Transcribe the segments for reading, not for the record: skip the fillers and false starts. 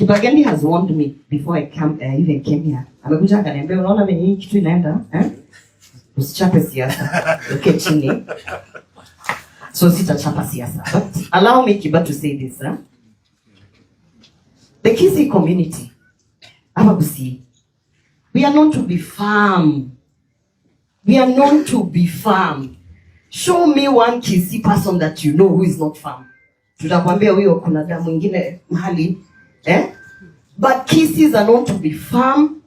Kibageni has warned me before I even came here. Amekuja akaniambia unaona venye hii kitu inaenda, usichape siasa. Okay, chini. So sitachapa siasa. But allow me Kiba to say this, The Kisii community, Ababusi, we are known to be firm. We are known to be firm. Show me one Kisii person that you know who is not firm. Tutakwambia huyo kuna damu mwingine mahali, But Kisiis are known to be firm.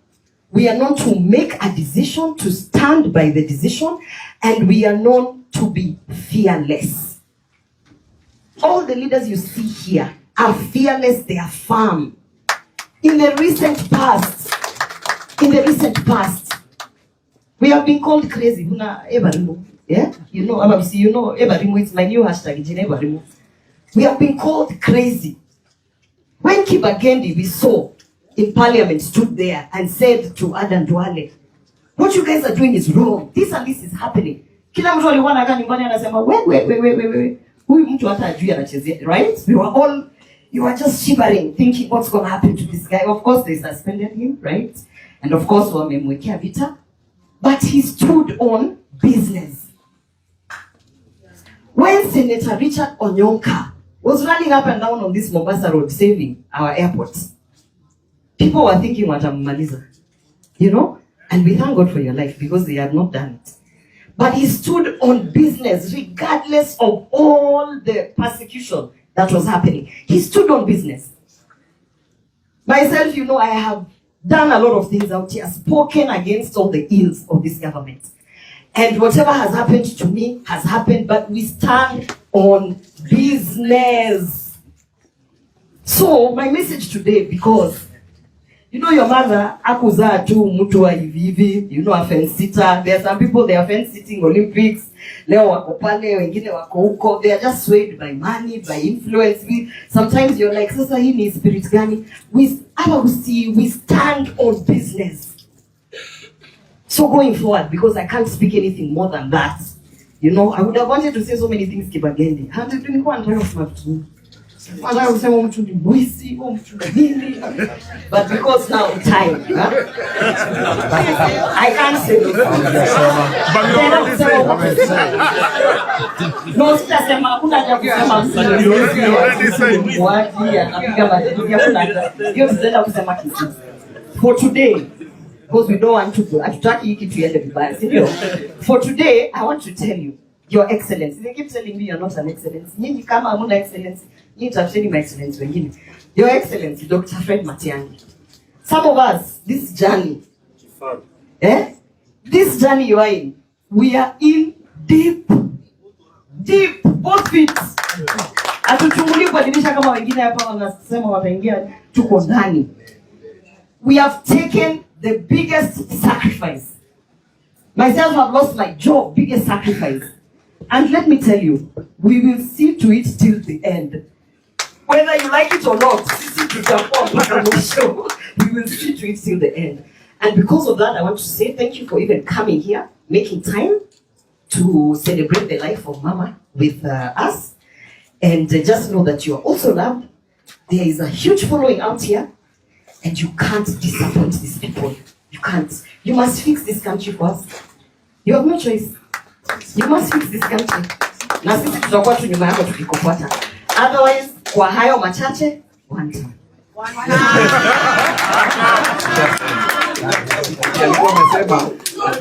We are known to make a decision, to stand by the decision, and we are known to be fearless. All the leaders you see here are fearless, they are firm. In the recent past, we have been called crazy. Yeah? You know, Ebarimu, it's my new hashtag, Ebarimu. We have been called crazy. When Kibagendi, we saw in parliament, stood there and said to Adan Duale, what you guys are doing is wrong. This and this is happening. Kila mtu aliwana aka nyumbani anasema, wait. Huyu mtu hata ajui anachezea, right? You are just shivering, thinking what's going to happen to this guy. Of course, they suspended him, right? And of course, wamemwekea vita. But he stood on business. When Senator Richard Onyonka was running up and down on this Mombasa road saving our airport, people were thinking watamaliza, and we thank God for your life because they have not done it. But he stood on business regardless of all the persecution that was happening. He stood on business. Myself, I have done a lot of things out here, spoken against all the ills of this government. And whatever has happened to me has happened, but we stand on business. So, my message today, because, your mother, akuza tu mtu wa hivi, a fence sitter. There are some people, they are fence sitting Olympics. Leo wako pale, wengine wako huko. They are just swayed by money, by influence. Sometimes you're like, sasa hii ni spirit gani? We stand on business. So going forward, because I can't speak anything more than that, I would have wanted to say so many things Kibagendi. But because now time, I can't say this. No, for today, because we don't want to go. For today, I want to tell you, Your Excellency. They keep telling me you're not an excellency. Nyinyi kama hamuna excellency, nyinyi tafuteni my excellency wengine. Your Excellency, Dr. Fred Matiang'i. Some of us, this journey, this journey you are in, we are in deep, both feet. Atuchunguli kuadilisha kama wengine hapa wanasema wataingia tuko ndani. We have taken the biggest sacrifice. Myself have lost my job, biggest sacrifice. And let me tell you, we will see to it till the end. Whether you like it or not, we will see to it till the end. And because of that, I want to say thank you for even coming here, making time to celebrate the life of Mama with us. And just know that you are also loved. There is a huge following out here, and you can't disappoint these people. You can't. You must fix this country for us. You have no choice. You must fix this country. Na sisi tutakuwa tu nyuma yako tukikufuata. Otherwise, kwa hayo machache, Wantam. Alikuwa amesema